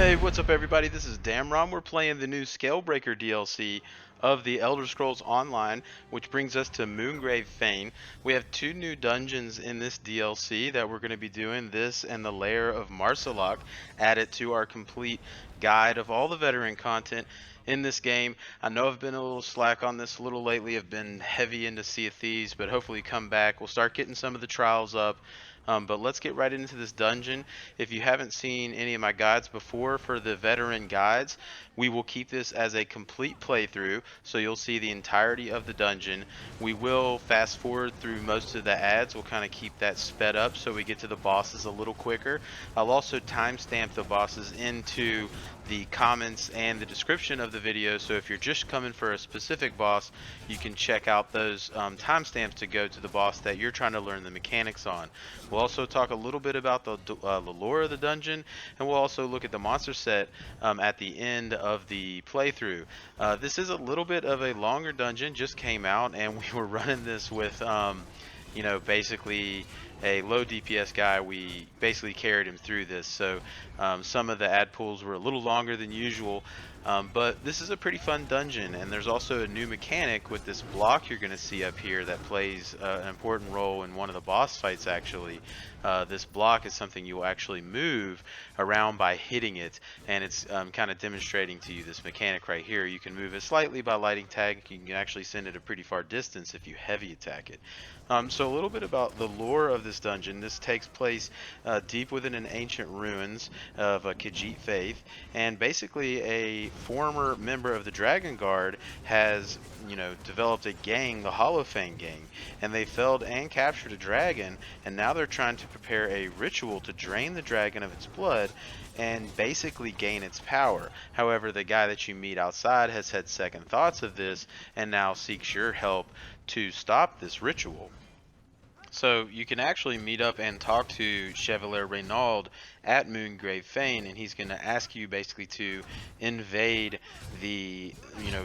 Hey, what's up everybody? This is Damron. We're playing the new Scalebreaker DLC of the Elder Scrolls Online, which brings us to Moongrave Fane. We have two new dungeons in this DLC that we're going to be doing, this and the Lair of Marsalok, added to our complete guide of all the veteran content in this game. I know I've been a little slack on this a little lately. I've been heavy into Sea of Thieves, but hopefully come back. We'll start getting some of the trials up. But let's get right into this dungeon. If you haven't seen any of my guides before for the veteran guides, we will keep this as a complete playthrough, so you'll see the entirety of the dungeon. We will fast forward through most of the ads. We'll kind of keep that sped up so we get to the bosses a little quicker. I'll also timestamp the bosses into the comments and the description of the video, so if you're just coming for a specific boss, you can check out those timestamps to go to the boss that you're trying to learn the mechanics on. We'll also talk a little bit about the lore of the dungeon, and we'll also look at the monster set at the end of the playthrough. This is a little bit of a longer dungeon, just came out, and we were running this with basically a low DPS guy. We basically carried him through this, so some of the ad pulls were a little longer than usual, but this is a pretty fun dungeon. And there's also a new mechanic with this block you're going to see up here that plays an important role in one of the boss fights actually. This block is something you will actually move around by hitting it, and it's kind of demonstrating to you this mechanic right here. You can move it slightly by lighting tag. You can actually send it a pretty far distance if you heavy attack it. So a little bit about the lore of this dungeon. This takes place deep within an ancient ruins of a Khajiit faith, and basically a former member of the Dragon Guard has, developed a gang, the Fane gang, and they felled and captured a dragon, and now they're trying to prepare a ritual to drain the dragon of its blood and basically gain its power. However, the guy that you meet outside has had second thoughts of this and now seeks your help to stop this ritual. So you can actually meet up and talk to Chevalier Reynald at Moongrave Fane, and he's going to ask you basically to invade the,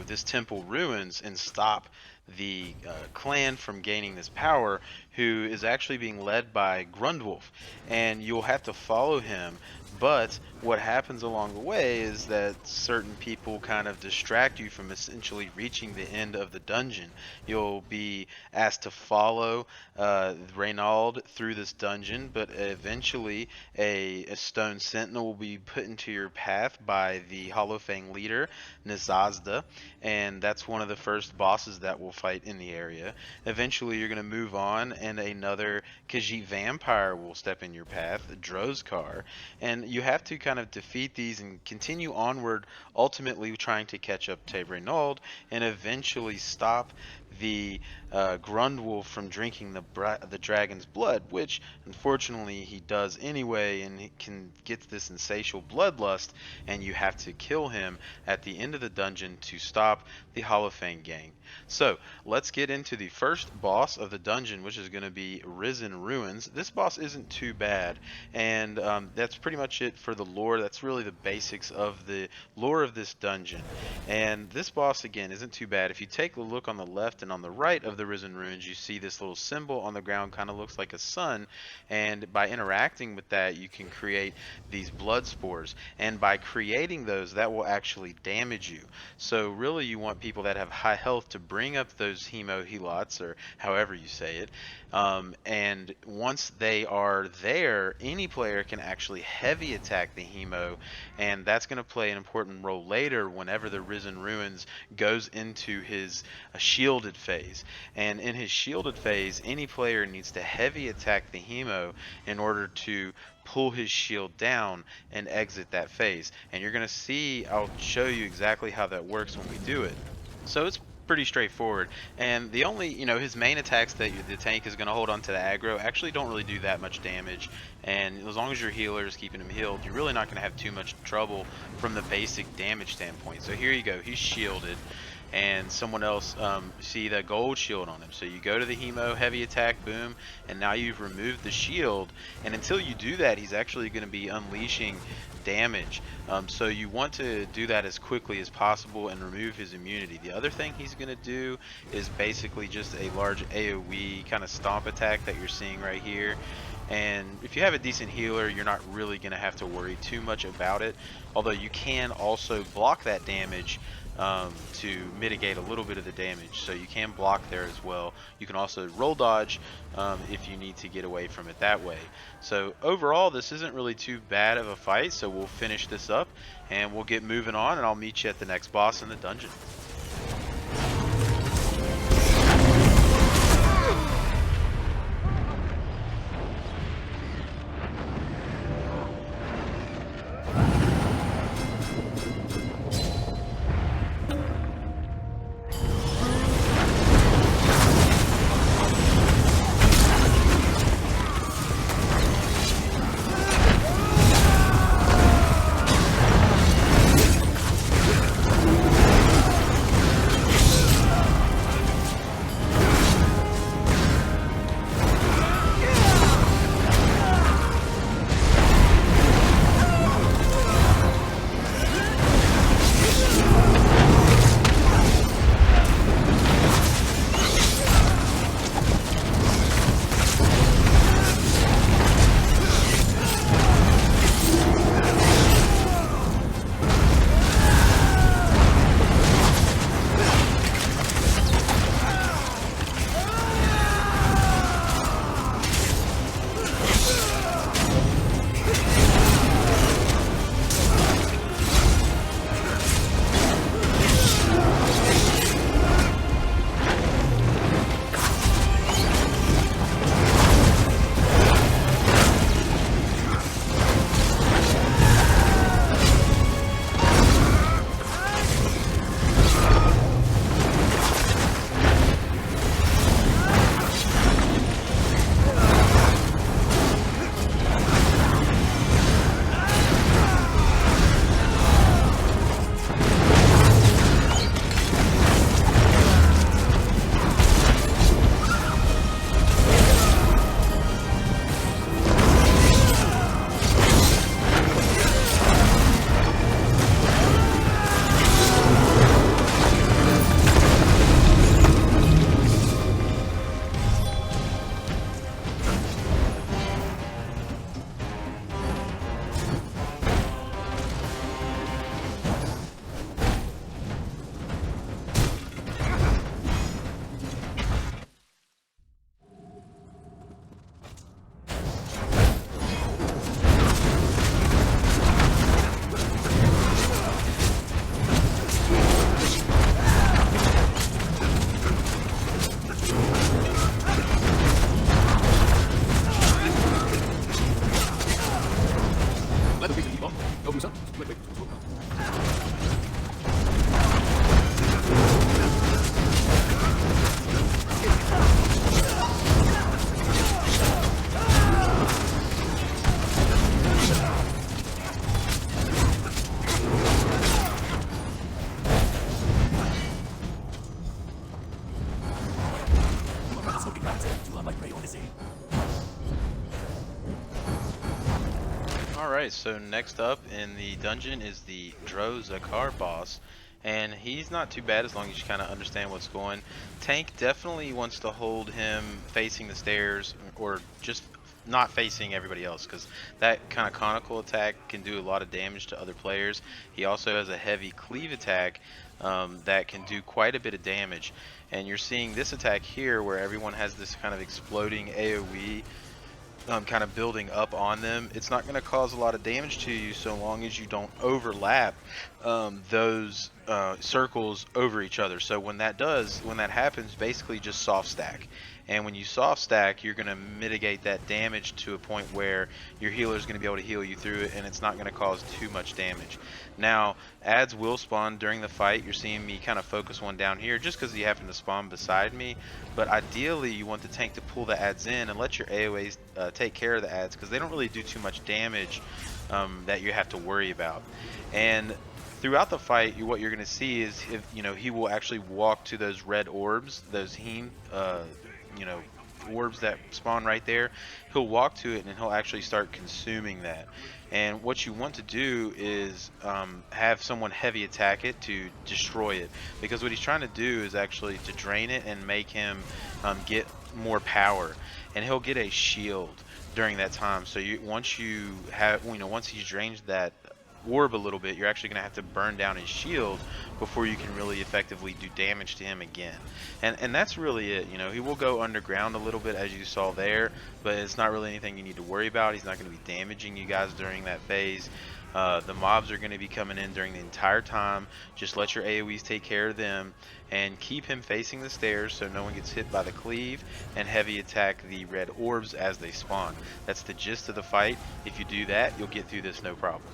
this temple ruins and stop the clan from gaining this power, who is actually being led by Grundwulf, and you'll have to follow him. But what happens along the way is that certain people kind of distract you from essentially reaching the end of the dungeon. You'll be asked to follow Reynald through this dungeon, but eventually a stone sentinel will be put into your path by the Fane leader, Nisaazda, and that's one of the first bosses that will fight in the area. Eventually you're going to move on, and another Khajiit vampire will step in your path, Dro-Zakar, and you have to kind of defeat these and continue onward, ultimately trying to catch up to Reynald and eventually stop the Grundwulf from drinking the dragon's blood, which unfortunately he does anyway, and he can get this insatiable bloodlust, and you have to kill him at the end of the dungeon to stop the Fane gang. So let's get into the first boss of the dungeon, which is going to be Risen Ruins. This boss isn't too bad, and that's pretty much it for the lore. That's really the basics of the lore of this dungeon. And this boss again isn't too bad. If you take a look on the left and on the right of the Risen Ruins, you see this little symbol on the ground, kind of looks like a sun, and by interacting with that you can create these blood spores, and by creating those, that will actually damage you. So really you want people that have high health to bring up those helots, or however you say it, and once they are there, any player can actually heavy attack the hemo, and that's going to play an important role later whenever the Risen Ruins goes into his shielded phase. And in his shielded phase, any player needs to heavy attack the hemo in order to pull his shield down and exit that phase. And you're going to see, I'll show you exactly how that works when we do it. So it's pretty straightforward, and the only, his main attacks that the tank is going to hold on to the aggro actually don't really do that much damage, and as long as your healer is keeping him healed, you're really not going to have too much trouble from the basic damage standpoint. So here you go, he's shielded, and someone else, see the gold shield on him. So you go to the hemo, heavy attack, boom, and now you've removed the shield, and until you do that, he's actually going to be unleashing damage. So you want to do that as quickly as possible and remove his immunity. The other thing he's going to do is basically just a large AoE kind of stomp attack that you're seeing right here. And if you have a decent healer, you're not really going to have to worry too much about it. Although you can also block that damage to mitigate a little bit of the damage. So you can block there as well. You can also roll dodge if you need to get away from it that way. So overall, this isn't really too bad of a fight. So we'll finish this up and we'll get moving on, and I'll meet you at the next boss in the dungeon. Alright, so next up in the dungeon is the Dro-Zakar boss, and he's not too bad as long as you kind of understand what's going. Tank definitely wants to hold him facing the stairs, or just not facing everybody else, because that kind of conical attack can do a lot of damage to other players. He also has a heavy cleave attack that can do quite a bit of damage, and you're seeing this attack here where everyone has this kind of exploding AoE kind of building up on them. It's not going to cause a lot of damage to you so long as you don't overlap those circles over each other. So when that happens, basically just soft stack. And when you soft stack, you're going to mitigate that damage to a point where your healer is going to be able to heal you through it, and it's not going to cause too much damage. Now, adds will spawn during the fight. You're seeing me kind of focus one down here just because he happened to spawn beside me. But ideally, you want the tank to pull the adds in and let your AoEs take care of the adds, because they don't really do too much damage that you have to worry about. And throughout the fight, what you're going to see is he will actually walk to those red orbs, those heme orbs that spawn right there. He'll walk to it and he'll actually start consuming that. And what you want to do is have someone heavy attack it to destroy it, because what he's trying to do is actually to drain it and make him get more power. And he'll get a shield during that time. So once he's drained that orb a little bit, you're actually going to have to burn down his shield before you can really effectively do damage to him again. And that's really it. You know, he will go underground a little bit, as you saw there, but it's not really anything you need to worry about. He's not going to be damaging you guys during that phase. The mobs are going to be coming in during the entire time. Just let your AoEs take care of them, and keep him facing the stairs so no one gets hit by the cleave, and heavy attack the red orbs as they spawn. That's the gist of the fight. If you do that, you'll get through this no problem.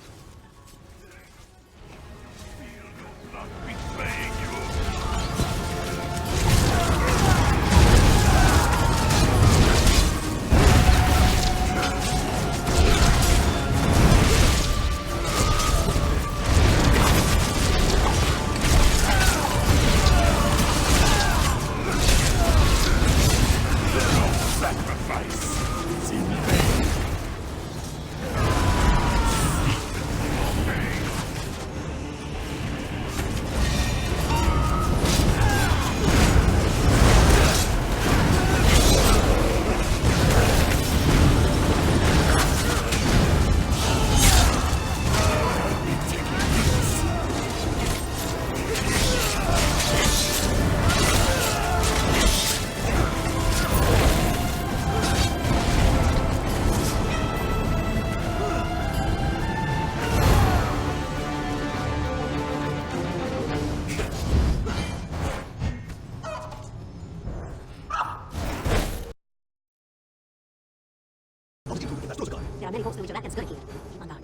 There are many holes through which a rat can skirt here. Keep on guard.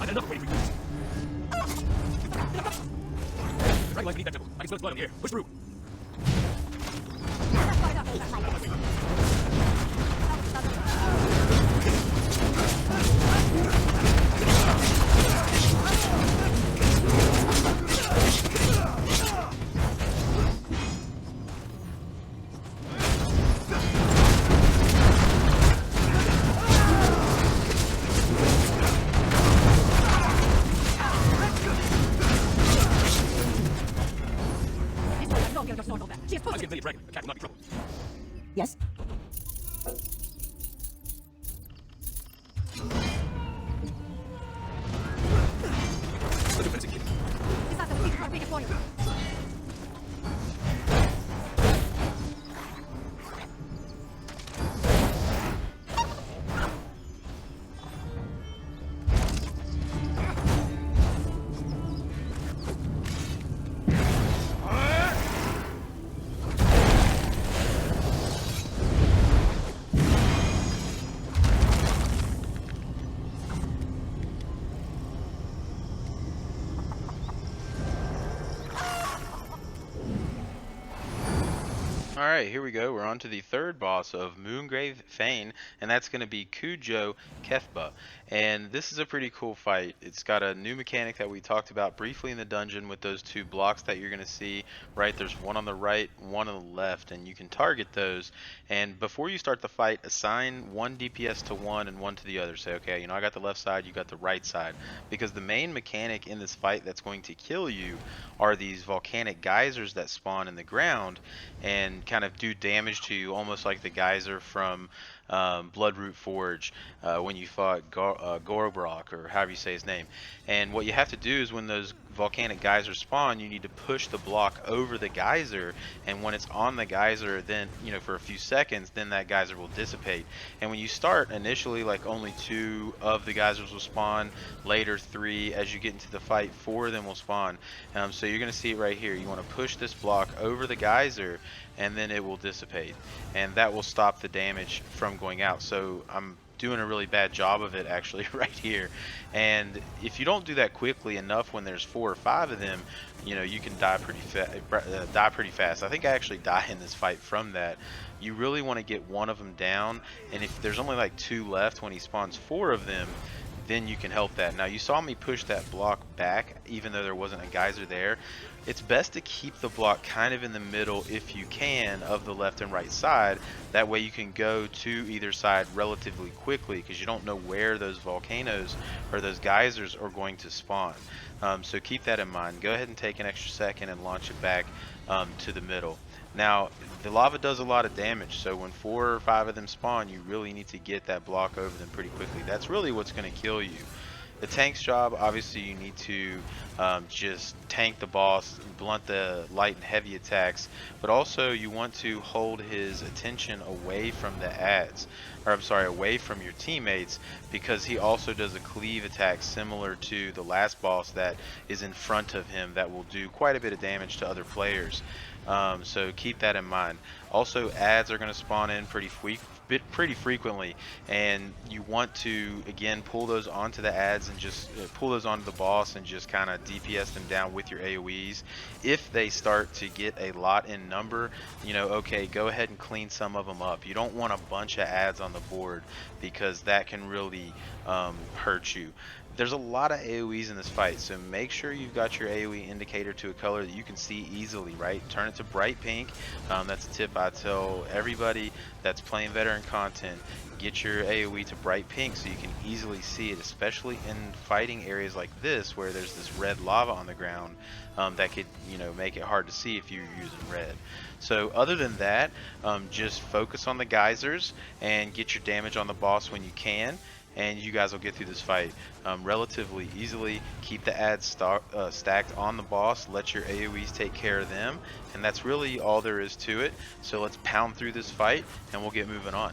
Enough waiting for you. Right line beneath that temple. I can smell blood in the air. Push through. I can play a dragon. A cat will not be troubled. Yes? Let's do fencing. Nisaazda, we can make it for you. Alright, here we go. We're on to the third boss of Moongrave Fane, and that's going to be Kujo Kethba. And this is a pretty cool fight. It's got a new mechanic that we talked about briefly in the dungeon with those two blocks that you're going to see. Right, there's one on the right, one on the left, and you can target those. And before you start the fight, assign one DPS to one and one to the other. Say, okay, you know, I got the left side, you got the right side. Because the main mechanic in this fight that's going to kill you are these volcanic geysers that spawn in the ground and kind of do damage to you, almost like the geyser from Bloodroot Forge when you fought Gorbrock, or however you say his name. And what you have to do is when those volcanic geysers spawn, you need to push the block over the geyser, and when it's on the geyser, then, you know, for a few seconds, then that geyser will dissipate. And when you start initially, like, only 2 of the geysers will spawn, later 3. As you get into the fight, 4 of them will spawn. So you're going to see it right here. You want to push this block over the geyser, and then it will dissipate, and that will stop the damage from going out. So I'm doing a really bad job of it actually right here, and if you don't do that quickly enough when there's 4 or 5 of them, you know, you can die pretty fast. I think I actually die in this fight from that. You really want to get one of them down, and if there's only like 2 left when he spawns 4 of them, then you can help that. Now, you saw me push that block back even though there wasn't a geyser there. It's best to keep the block kind of in the middle if you can of the left and right side. That way you can go to either side relatively quickly, because you don't know where those volcanoes or those geysers are going to spawn. So keep that in mind. Go ahead and take an extra second and launch it back to the middle. Now, the lava does a lot of damage, so when 4 or 5 of them spawn, you really need to get that block over them pretty quickly. That's really what's going to kill you. The tank's job, obviously, you need to just tank the boss, blunt the light and heavy attacks, but also you want to hold his attention away from the ads, or I'm sorry, away from your teammates, because he also does a cleave attack similar to the last boss that is in front of him that will do quite a bit of damage to other players. So keep that in mind. Also, ads are going to spawn in pretty frequently, and you want to again pull those onto the ads and just pull those onto the boss and just kind of DPS them down with your AoEs. If they start to get a lot in number, you know, okay, go ahead and clean some of them up. You don't want a bunch of ads on the board, because that can really hurt you. There's a lot of AoEs in this fight, so make sure you've got your AoE indicator to a color that you can see easily, right? Turn it to bright pink. That's a tip I tell everybody that's playing veteran content. Get your AoE to bright pink so you can easily see it, especially in fighting areas like this where there's this red lava on the ground that could, you know, make it hard to see if you're using red. So other than that, just focus on the geysers and get your damage on the boss when you can, and you guys will get through this fight relatively easily. Keep the ads stacked on the boss, let your AoEs take care of them, and that's really all there is to it. So let's pound through this fight and we'll get moving on.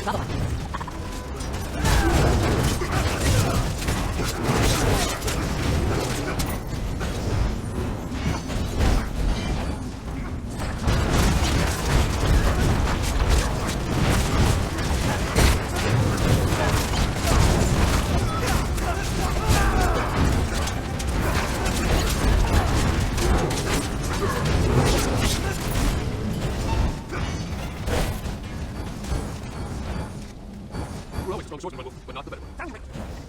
Kethba. We're always a strong swordsman, Grundwulf, but not the better one.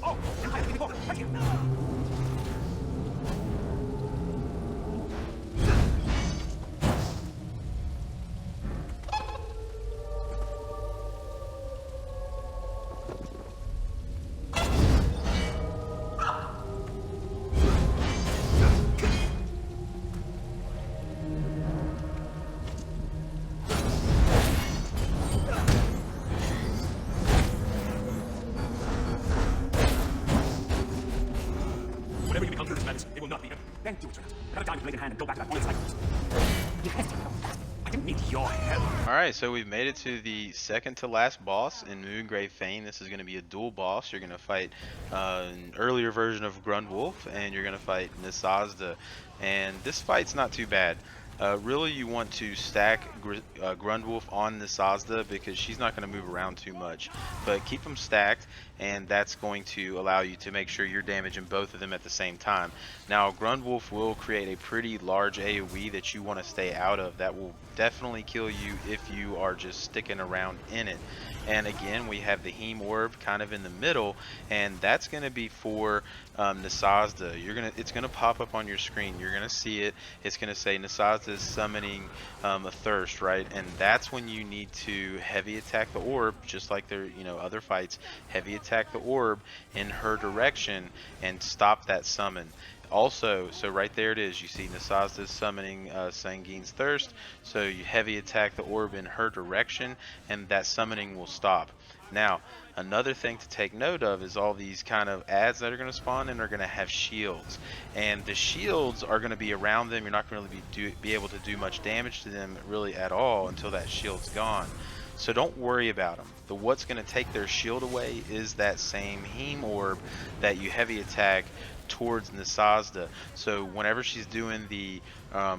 Oh, Empire came before. Right here. Whatever you become through this madness, it will not be him. Then do it, Trent. I got a diamond blade in hand and go back to that honest cycle. You hesitated. I didn't need your help. Alright, so we've made it to the second to last boss in Moongrave Fane. This is going to be a dual boss. You're going to fight an earlier version of Grundwulf, and you're going to fight Nisaazda. And this fight's not too bad. Really, you want to stack Grundwulf on Nisaazda because she's not going to move around too much. But keep them stacked, and that's going to allow you to make sure you're damaging both of them at the same time. Now, Grundwulf will create a pretty large AoE that you want to stay out of. That will definitely kill you if you are just sticking around in it. And again, we have the Heme Orb kind of in the middle, and that's going to be for Nisaazda. It's gonna pop up on your screen. You're gonna see it. It's gonna say Nisaazda is summoning a thirst, right? And that's when you need to heavy attack the orb, just like their other fights. Heavy attack the orb in her direction and stop that summon. Also, so right there it is, you see Nisaazda summoning Sanguine's Thirst, so you heavy attack the orb in her direction and that summoning will stop. Now, another thing to take note of is all these kind of ads that are going to spawn and are going to have shields. And the shields are going to be around them. You're not going to really be able to do much damage to them really at all until that shield's gone. So don't worry about them. What's going to take their shield away is that same Heme Orb that you heavy attack towards Nisaazda. So whenever she's doing the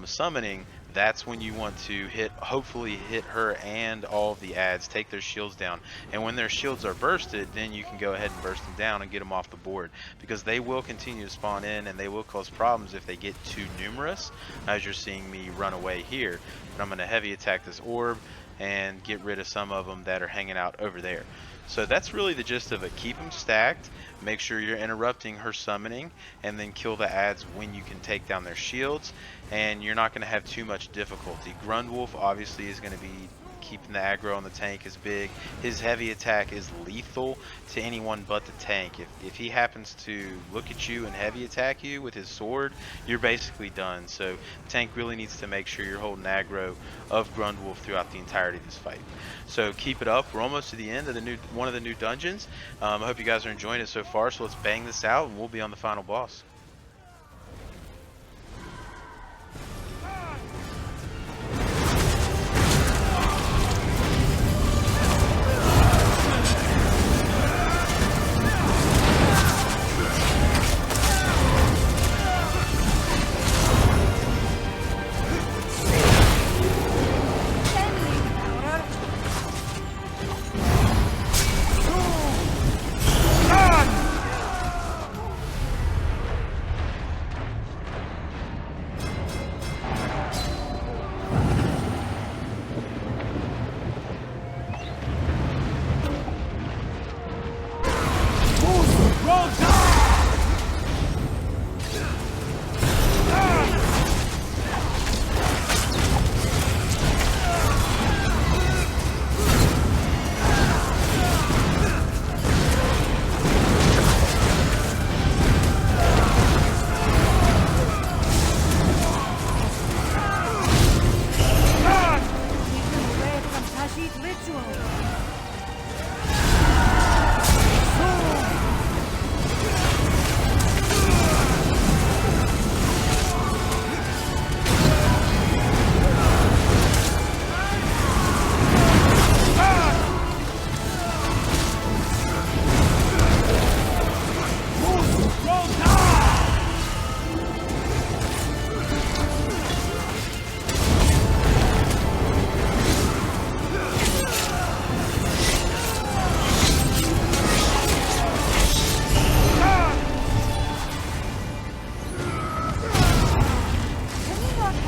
summoning, that's when you want to hopefully hit her and all of the ads, take their shields down. And when their shields are bursted, then you can go ahead and burst them down and get them off the board, because they will continue to spawn in and they will cause problems if they get too numerous, as you're seeing me run away here. But I'm going to heavy attack this orb and get rid of some of them that are hanging out over there. So that's really the gist of it. Keep them stacked, make sure you're interrupting her summoning, and then kill the ads when you can take down their shields, and you're not going to have too much difficulty. Grundwulf obviously is going to be keeping the aggro on the tank is big. His heavy attack is lethal to anyone but the tank. If he happens to look at you and heavy attack you with his sword, you're basically done. So the tank really needs to make sure you're holding aggro of Grundwulf throughout the entirety of this fight. So keep it up. We're almost to the end of one of the new dungeons. I hope you guys are enjoying it so far. So let's bang this out and we'll be on the final boss.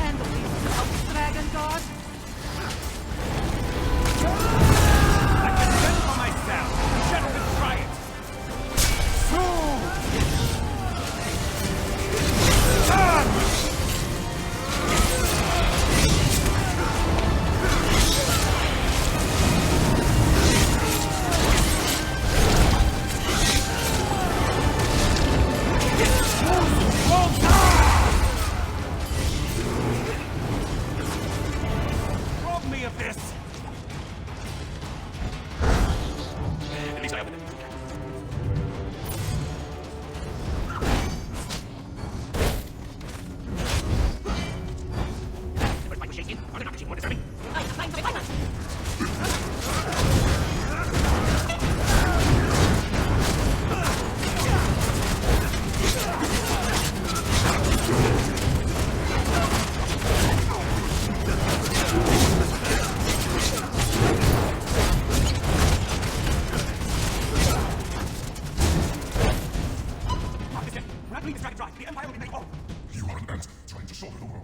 handle these dragon god? I can fend for myself. Gentlemen, try it. Rob me of this. At least I have it. But my shaking, are they not more deserving? We're not leaving this dragon dry. The Empire will be made whole. You are an ant trying to shoulder the world.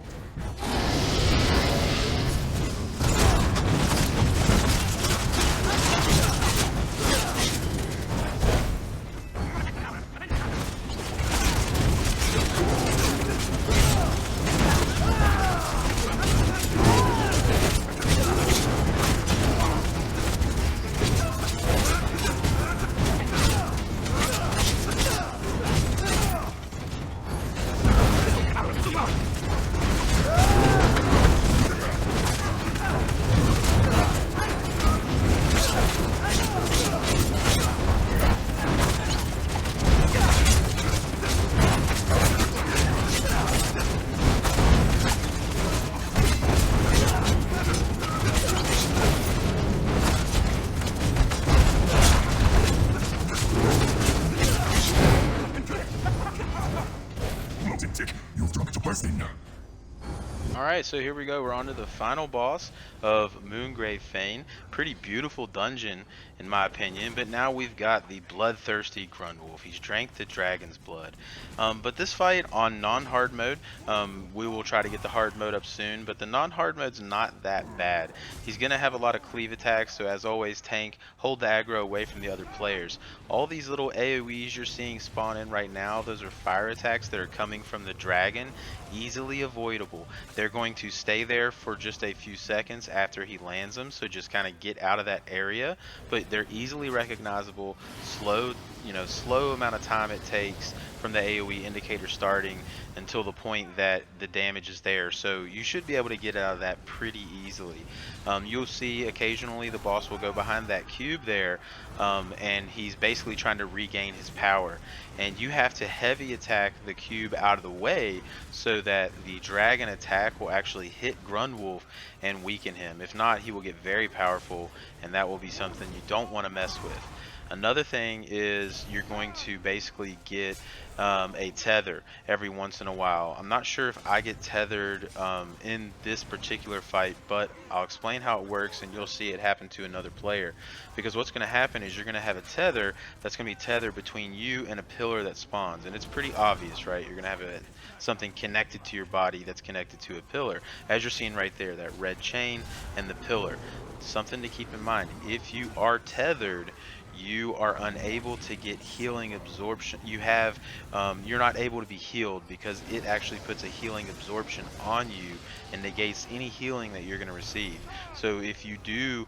Bloated tick, you've drunk to bursting. Alright, so here we go. We're on to the final boss of Moongrave Fane. Pretty beautiful dungeon, in my opinion. But now we've got the bloodthirsty Grundwulf. He's drank the dragon's blood. But this fight on non-hard mode, we will try to get the hard mode up soon. But the non-hard mode's not that bad. He's going to have a lot of cleave attacks. So as always, tank, hold the aggro away from the other players. All these little AoEs you're seeing spawn in right now, those are fire attacks that are coming from the dragon. Easily avoidable. They're going to stay there for just a few seconds after he lands them, so just kind of get out of that area, but they're easily recognizable. Slow amount of time it takes from the AoE indicator starting until the point that the damage is there, so you should be able to get out of that pretty easily. You'll see occasionally the boss will go behind that cube there, and he's basically trying to regain his power, and you have to heavy attack the cube out of the way so that the dragon attack will actually hit Grundwulf and weaken him. If not, he will get very powerful, and that will be something you don't want to mess with. Another thing is you're going to basically get a tether every once in a while. I'm not sure if I get tethered in this particular fight, but I'll explain how it works and you'll see it happen to another player. Because what's going to happen is you're going to have a tether that's going to be tethered between you and a pillar that spawns. And it's pretty obvious, right? You're going to have something connected to your body that's connected to a pillar. As you're seeing right there, that red chain and the pillar. Something to keep in mind. If you are tethered, you are unable to get healing absorption. You're not able to be healed because it actually puts a healing absorption on you and negates any healing that you're going to receive. So if you do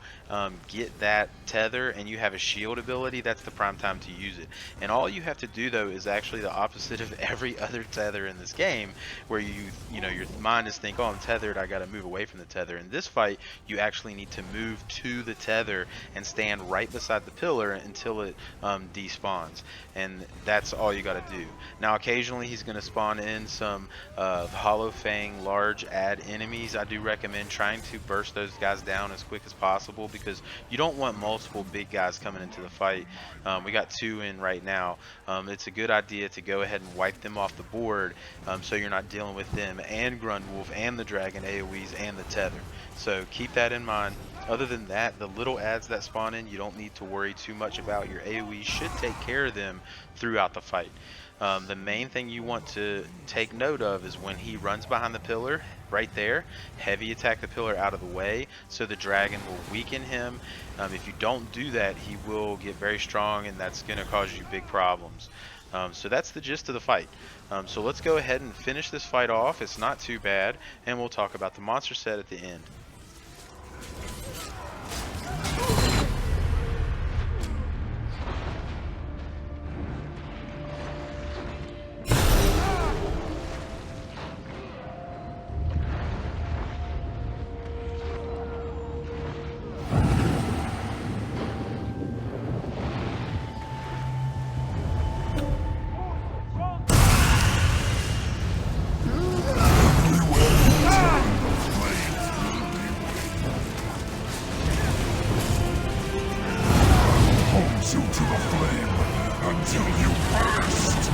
get that tether and you have a shield ability, that's the prime time to use it. And all you have to do though is actually the opposite of every other tether in this game, where your mind is think, oh, I'm tethered, I got to move away from the tether. In this fight, you actually need to move to the tether and stand right beside the pillar until it despawns, and that's all you got to do. Now occasionally he's going to spawn in some Hollow Fang large ad enemies. I do recommend trying to burst those guys down as quick as possible because you don't want multiple big guys coming into the fight. We got 2 in right now. It's a good idea to go ahead and wipe them off the board so you're not dealing with them and Grundwulf and the dragon AoEs and the tether. So keep that in mind. Other than that, the little ads that spawn in, you don't need to worry too much much about. Your AoE should take care of them throughout the fight. The main thing you want to take note of is when he runs behind the pillar, right there, heavy attack the pillar out of the way so the dragon will weaken him. If you don't do that, he will get very strong, and that's going to cause you big problems. So that's the gist of the fight. So let's go ahead and finish this fight off. It's not too bad, and we'll talk about the monster set at the end. Holds you to the flame until you burst.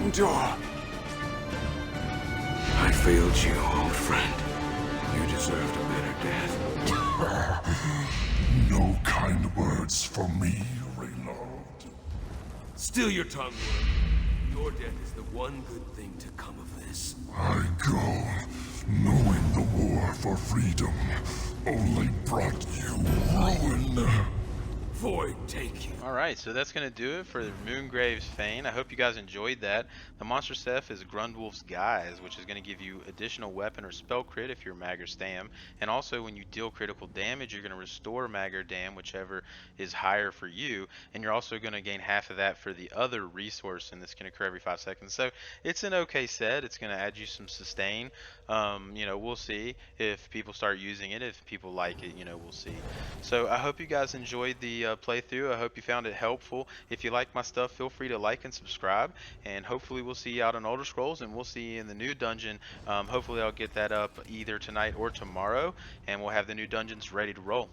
Endure. I failed you, old friend. You deserved a better death. No kind words for me, Reynald. Still your tongue, worm. Your death is the one good thing to come of this. I go, knowing the war for freedom only brought you ruin. Void take you. Alright, so that's going to do it for Moongrave Fane. I hope you guys enjoyed that. The monster set is Grundwulf's Guise, which is going to give you additional weapon or spell crit if you're mag or stam. And also when you deal critical damage, you're going to restore mag or dam, whichever is higher for you. And you're also going to gain half of that for the other resource, and this can occur every 5 seconds. So it's an okay set. It's going to add you some sustain. You know, we'll see if people start using it. If people like it, you know, we'll see. So I hope you guys enjoyed the playthrough. I hope you found it helpful. If you like my stuff, feel free to like and subscribe, and hopefully we'll see you out on Elder Scrolls, and we'll see you in the new dungeon. Hopefully I'll get that up either tonight or tomorrow, and we'll have the new dungeons ready to roll.